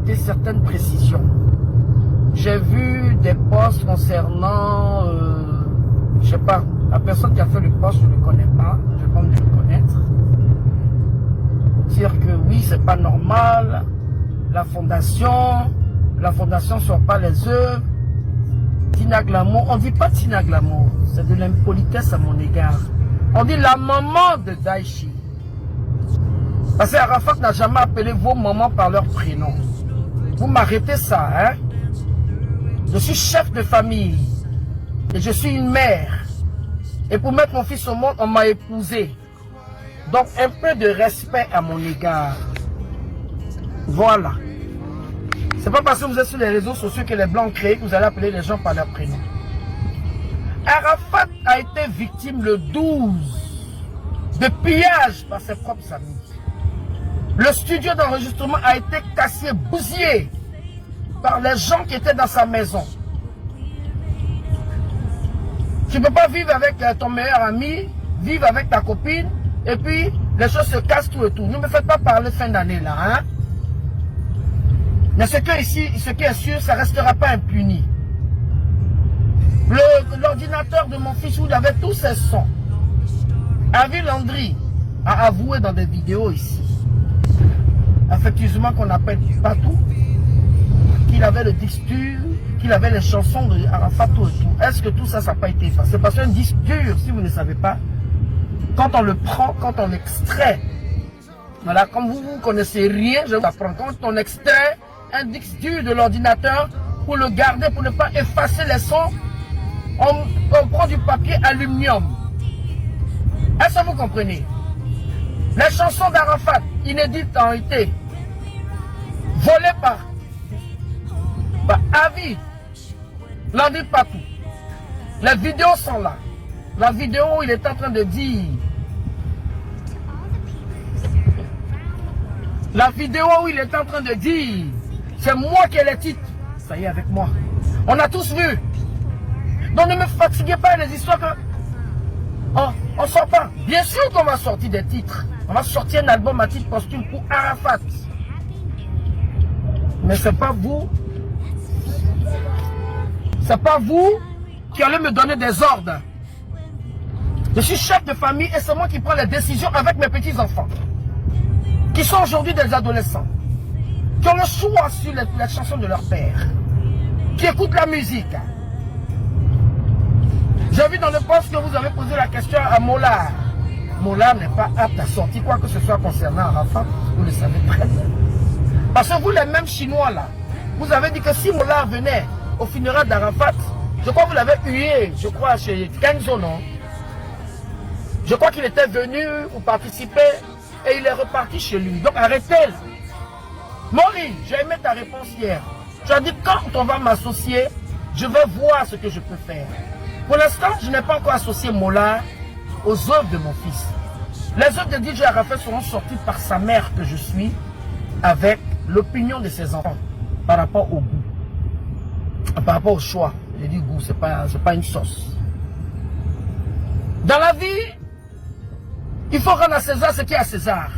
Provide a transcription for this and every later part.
apporter certaines précisions. J'ai vu des posts concernant, je sais pas, la personne qui a fait le post, je ne le connais pas, je vais pas me le connaître. Dire que oui, c'est pas normal, la fondation ne sort pas les œuvres. Tina Glamour, on ne dit pas Tina Glamour, c'est de l'impolitesse à mon égard. On dit la maman de Daichi. Parce que Arafat n'a jamais appelé vos mamans par leur prénom. Vous m'arrêtez ça, hein? Je suis chef de famille. Et je suis une mère. Et pour mettre mon fils au monde, on m'a épousé. Donc un peu de respect à mon égard. Voilà. C'est pas parce que vous êtes sur les réseaux sociaux que les blancs ont créé que vous allez appeler les gens par leur prénom. Arafat a été victime le 12 de pillage par ses propres amis. Le studio d'enregistrement a été cassé, bousillé par les gens qui étaient dans sa maison. Tu ne peux pas vivre avec ton meilleur ami, vivre avec ta copine, et puis les choses se cassent tout et tout. Ne me faites pas parler fin d'année là, hein. Mais ce qui est sûr, ça ne restera pas impuni. L'ordinateur de mon fils, où il avait tous ses sons. Avi Landry a avoué dans des vidéos ici, affectueusement qu'on appelle Patou, qu'il avait le disque dur, qu'il avait les chansons de Arafat tout et tout. Est-ce que tout ça, ça n'a pas été effacé? Parce qu'un disque dur, si vous ne savez pas, quand on le prend, quand on extrait, voilà, comme vous ne connaissez rien, je vous apprends, quand on extrait un disque dur de l'ordinateur pour le garder, pour ne pas effacer les sons, on prend du papier aluminium. Est-ce que vous comprenez? Les chansons d'Arafat, inédites, ont été volées par Avi Landry Patou. Les vidéos sont là. La vidéo où il est en train de dire. La vidéo où il est en train de dire. C'est moi qui ai les titres. Ça y est, avec moi. On a tous vu. Donc ne me fatiguez pas les histoires que... On sort pas. Bien sûr qu'on va sortir des titres. On va sortir un album à titre posthume pour Arafat. Mais c'est pas vous. C'est pas vous qui allez me donner des ordres. Je suis chef de famille et c'est moi qui prends les décisions avec mes petits-enfants. Qui sont aujourd'hui des adolescents. Qui ont le choix sur les chansons de leur père. Qui écoutent la musique. J'ai vu dans le post que vous avez posé la question à Mollard. Mollard n'est pas apte à sortir quoi que ce soit concernant Arafat. Vous le savez très bien. Parce que vous, les mêmes Chinois là, vous avez dit que si Mollard venait au funérail d'Arafat, je crois que vous l'avez hué, je crois, chez Kenzo, non? Je crois qu'il était venu pour participer et il est reparti chez lui. Donc arrêtez. Maurice, j'ai aimé ta réponse hier. Tu as dit quand on va m'associer, je veux voir ce que je peux faire. Pour l'instant, je n'ai pas encore associé Mollard aux œuvres de mon fils. Les œuvres de DJ Arafat seront sorties par sa mère que je suis, avec l'opinion de ses enfants par rapport au goût, par rapport au choix. J'ai dit goût, c'est pas une sauce. Dans la vie, il faut rendre à César ce qui est à César.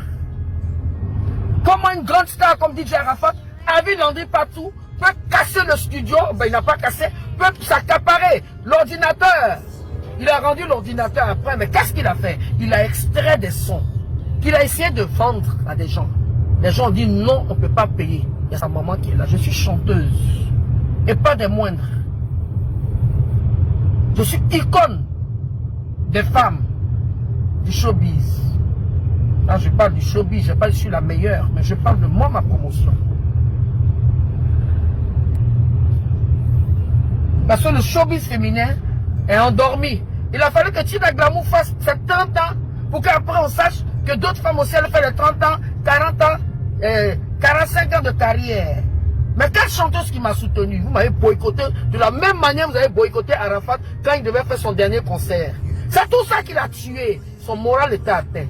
Comment une grande star comme DJ Arafat, Avi Landry Patou, peut casser le studio, ben il n'a pas cassé, peut s'accaparer l'ordinateur. Il a rendu l'ordinateur après, mais qu'est-ce qu'il a fait? Il a extrait des sons qu'il a essayé de vendre à des gens. Les gens ont dit non, on ne peut pas payer. Il y a sa maman qui est là. Je suis chanteuse et pas des moindres. Je suis icône des femmes du showbiz. Là, je parle du showbiz, je parle, je suis la meilleure, mais je parle de moi, ma promotion. Parce que le showbiz féminin est endormi. Il a fallu que Tina Glamour fasse ses 30 ans pour qu'après on sache que d'autres femmes aussi elles font les 30 ans, 40 ans, 45 ans de carrière. Mais quelle chanteuse qui m'a soutenu? Vous m'avez boycotté de la même manière que vous avez boycotté Arafat quand il devait faire son dernier concert. C'est tout ça qui l'a tué. Son moral était atteint.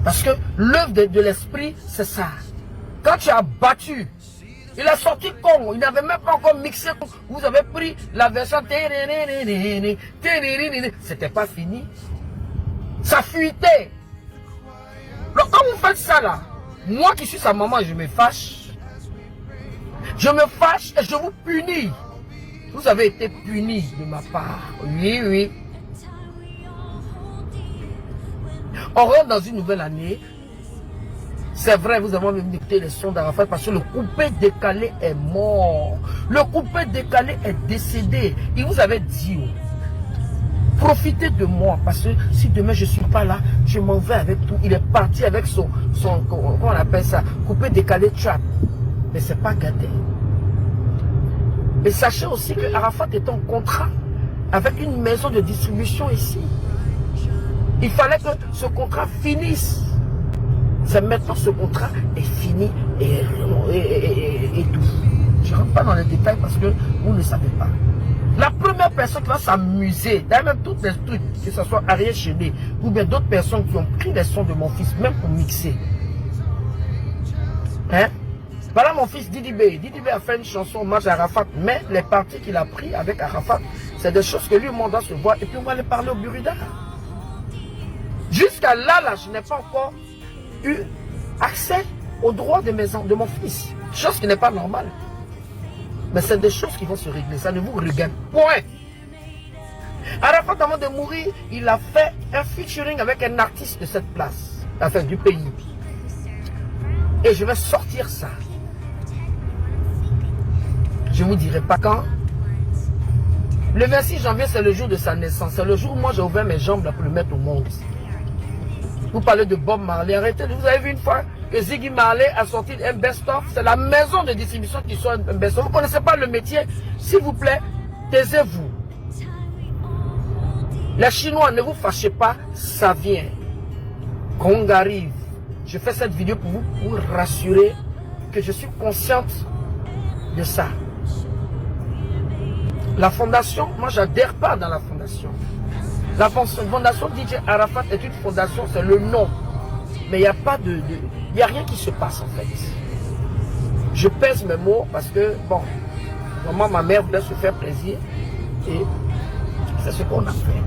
Parce que l'œuvre de l'esprit, c'est ça. Quand tu as battu, il a sorti Congo, il n'avait même pas encore mixé. Vous avez pris la version. C'était pas fini. Ça fuitait. Donc quand vous faites ça là, Moi qui suis sa maman, je me fâche. Je me fâche et je vous punis. Vous avez été punis de ma part. Oui, oui. On rentre dans une nouvelle année. C'est vrai, vous avez même écouté les sons d'Arafat parce que le coupé décalé est mort. Le coupé décalé est décédé. Il vous avait dit, profitez de moi parce que si demain je ne suis pas là, je m'en vais avec tout. Il est parti avec son comment on appelle ça, coupé décalé trap. Mais c'est pas gâté. Et sachez aussi que Arafat est en contrat avec une maison de distribution ici. Il fallait que ce contrat finisse. C'est maintenant ce contrat est fini et tout. Je ne rentre pas dans les détails parce que vous ne savez pas. La première personne qui va s'amuser, d'ailleurs même tous les trucs, que ce soit Ariel Chédé ou bien d'autres personnes qui ont pris les sons de mon fils, même pour mixer. Hein? Voilà mon fils Didi B. Didi B a fait une chanson hommage à Arafat, mais les parties qu'il a pris avec Arafat, c'est des choses que lui, on doit se voir et puis on va aller parler au Burida. Jusqu'à là, je n'ai pas encore eu accès aux droits de mon fils. Chose qui n'est pas normale. Mais c'est des choses qui vont se régler. Ça ne vous regarde point. Arafat, avant de mourir, il a fait un featuring avec un artiste de cette place, enfin du pays. Et je vais sortir ça. Je ne vous dirai pas quand. Le 26 janvier, c'est le jour de sa naissance. C'est le jour où moi j'ai ouvert mes jambes là pour le mettre au monde. Vous parlez de Bob Marley. Arrêtez, vous avez vu une fois que Ziggy Marley a sorti un best-of. C'est la maison de distribution qui sort un best-of. Vous ne connaissez pas le métier. S'il vous plaît, taisez-vous. Les Chinois, ne vous fâchez pas, ça vient. Kong arrive. Je fais cette vidéo pour vous rassurer que je suis consciente de ça. La fondation, moi j'adhère pas dans la fondation. La fondation DJ Arafat est une fondation, c'est le nom. Mais il n'y a pas il n'y a rien qui se passe en fait. Je pèse mes mots parce que, bon, vraiment ma mère voulait se faire plaisir. Et c'est ce qu'on a fait.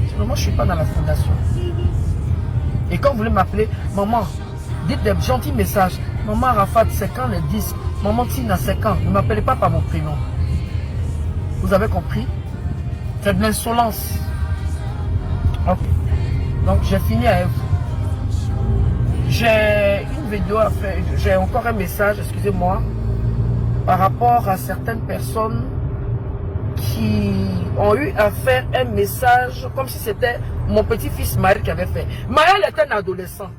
Sinon moi je ne suis pas dans la fondation. Et quand vous voulez m'appeler, maman, dites des gentils messages. Maman Arafat, c'est quand les disques. Maman Tina, c'est quand. Ne m'appelez pas par mon prénom. Vous avez compris? C'est de l'insolence. Ok. Donc j'ai fini avec vous. J'ai une vidéo à faire. J'ai encore un message, excusez-moi, par rapport à certaines personnes qui ont eu à faire un message comme si c'était mon petit-fils Maël qui avait fait. Maël est un adolescent.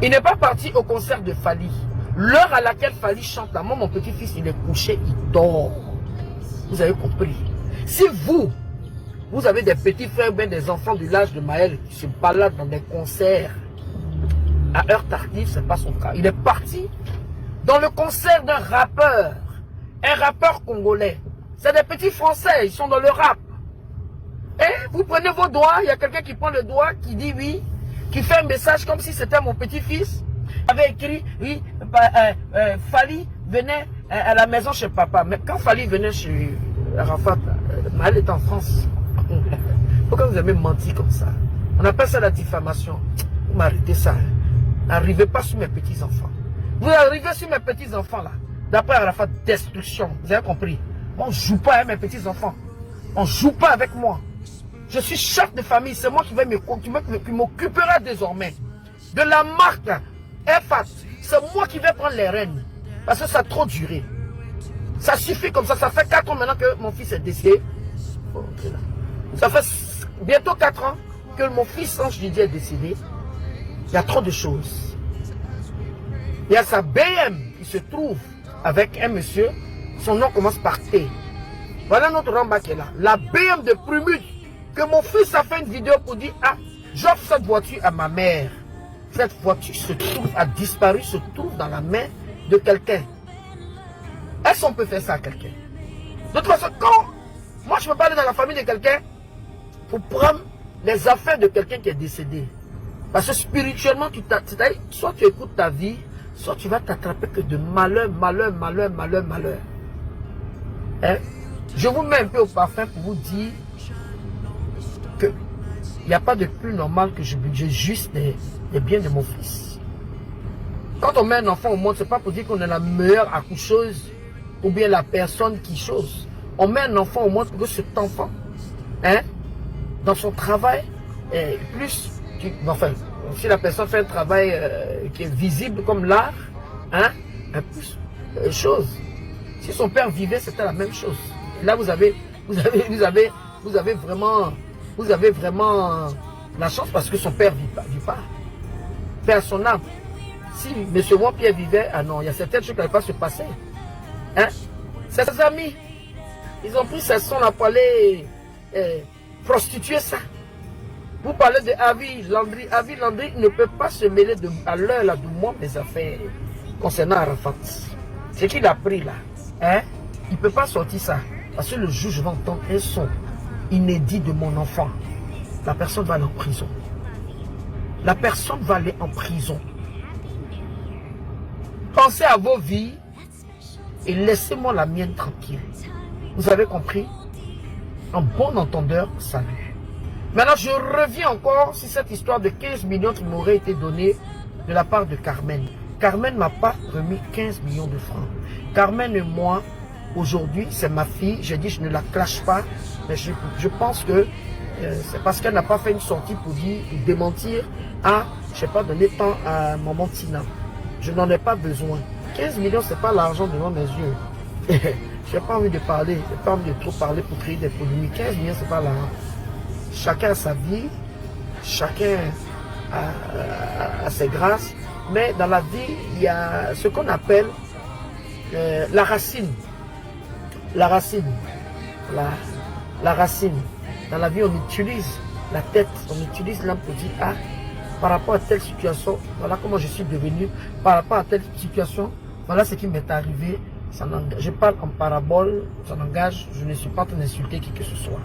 Il n'est pas parti au concert de Fali. L'heure à laquelle Fali chante là, moi mon petit-fils il est couché, il dort. Vous avez compris. Si vous avez des petits frères, bien des enfants de l'âge de Maël qui se baladent dans des concerts à heure tardive, ce n'est pas son cas. Il est parti dans le concert d'un rappeur, un rappeur congolais. C'est des petits Français, ils sont dans le rap. Et vous prenez vos doigts, il y a quelqu'un qui prend le doigt, qui dit oui, qui fait un message comme si c'était mon petit-fils. Il avait écrit, oui, Fali venait à la maison chez papa. Mais quand Fali venait chez Arafat, Maël est en France. Pourquoi vous avez menti comme ça? On appelle ça la diffamation. Vous m'arrêtez ça. N'arrivez pas sur mes petits-enfants. Vous arrivez sur mes petits-enfants là. D'après Arafat, destruction. Vous avez compris? On ne joue pas avec mes petits-enfants. On ne joue pas avec moi. Je suis chef de famille. C'est moi qui m'occupera désormais de la marque EFAT. C'est moi qui vais prendre les rênes. Parce que ça a trop duré. Ça suffit comme ça. Ça fait 4 ans maintenant que mon fils est décédé. Ça fait bientôt 4 ans que mon fils Ange Didier est décédé. Il y a trop de choses. Il y a sa BM qui se trouve avec un monsieur. Son nom commence par T. Voilà notre Ramba qui est là. La BM de Prumut. Que mon fils a fait une vidéo pour dire, ah, j'offre cette voiture à ma mère. Cette voiture a disparu, se trouve dans la main de quelqu'un. Est-ce qu'on peut faire ça à quelqu'un? De toute façon, quand moi je ne peux pas aller dans la famille de quelqu'un pour prendre les affaires de quelqu'un qui est décédé. Parce que spirituellement, soit tu écoutes ta vie, soit tu vas t'attraper que de malheur, malheur, malheur, malheur, malheur. Hein? Je vous mets un peu au parfum pour vous dire que il n'y a pas de plus normal que je budgète juste les biens de mon fils. Quand on met un enfant au monde, c'est pas pour dire qu'on est la meilleure accoucheuse ou bien la personne qui chose. On met un enfant au monde pour que cet enfant, hein, dans son travail, plus, enfin, si la personne fait un travail qui est visible comme l'art, hein, plus chose. Si son père vivait, c'était la même chose. Et là, vous avez vraiment la chance parce que son père vit pas. Père son âme. Si M. Pierre vivait, ah non, il y a certaines choses qui n'allaient pas se passer. Hein? Ses amis, ils ont pris ses sons là pour aller prostituer ça. Vous parlez de Avi Landry. Avi Landry ne peut pas se mêler à l'heure là de moi mes affaires concernant Arafat. C'est qu'il a pris là. Hein? Il ne peut pas sortir ça. Parce que le juge va entendre un son inédit de mon enfant. La personne va aller en prison. La personne va aller en prison. Pensez à vos vies et laissez-moi la mienne tranquille. Vous avez compris? En bon entendeur, salut. Maintenant, je reviens encore sur cette histoire de 15 millions qui m'aurait été donnée de la part de Carmen. Carmen ne m'a pas remis 15 millions de francs. Carmen et moi, aujourd'hui, c'est ma fille. J'ai dit, je ne la clash pas. Mais je pense que c'est parce qu'elle n'a pas fait une sortie pour dire, ou démentir à, je ne sais pas, donner temps à maman Tina. Je n'en ai pas besoin. 15 millions, ce n'est pas l'argent devant mes yeux. Je n'ai pas envie de parler. Je n'ai pas envie de trop parler pour créer des polémiques. 15 millions, ce n'est pas l'argent. Chacun a sa vie. Chacun a ses grâces. Mais dans la vie, il y a ce qu'on appelle la racine. La racine. La racine. Dans la vie, on utilise la tête. On utilise l'âme pour dire, ah, par rapport à telle situation, voilà comment je suis devenu, par rapport à telle situation, voilà ce qui m'est arrivé. Je parle en parabole, ça n'engage, je ne suis pas en train d'insulter qui que ce soit.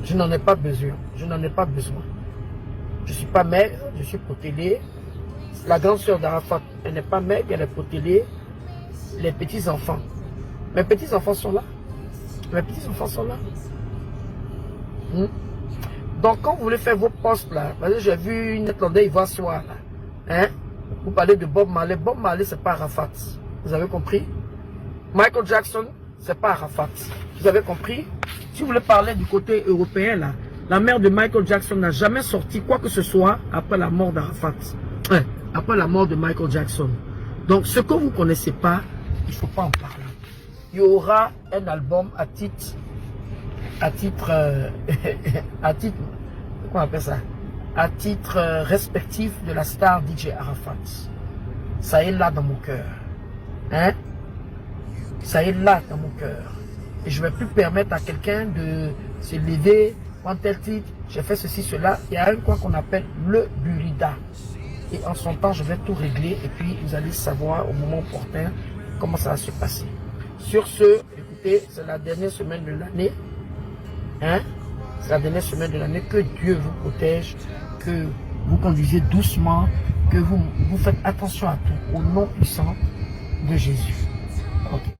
Je n'en ai pas besoin, je n'en ai pas besoin. Je ne suis pas maigre, je suis potelé. La grande sœur d'Arafat, elle n'est pas maigre, elle est potelée. Les petits-enfants, mes petits-enfants sont là. Mes petits-enfants sont là. Donc, quand vous voulez faire vos postes là, j'ai vu une Irlandaise Ivoire soir là. Hein? Vous parlez de Bob Marley. Bob Marley, c'est pas Arafat. Vous avez compris? Michael Jackson, c'est pas Arafat. Vous avez compris? Si vous voulez parler du côté européen là, la mère de Michael Jackson n'a jamais sorti quoi que ce soit après la mort d'Arafat. Après la mort de Michael Jackson. Donc, ce que vous ne connaissez pas, il ne faut pas en parler. Il y aura un album à titre comment on appelle ça, à titre respectif de la star DJ Arafat. Ça est là dans mon cœur, hein, ça est là dans mon cœur, et je ne vais plus permettre à quelqu'un de se lever, prendre tel titre, j'ai fait ceci, cela. Il y a un coin qu'on appelle le burida, et en son temps je vais tout régler, et puis vous allez savoir au moment opportun comment ça va se passer. Sur ce, écoutez, c'est la dernière semaine de l'année. Hein? C'est la dernière semaine de l'année. Que Dieu vous protège, que vous conduisez doucement, que vous faites attention à tout, au nom puissant de Jésus. Okay.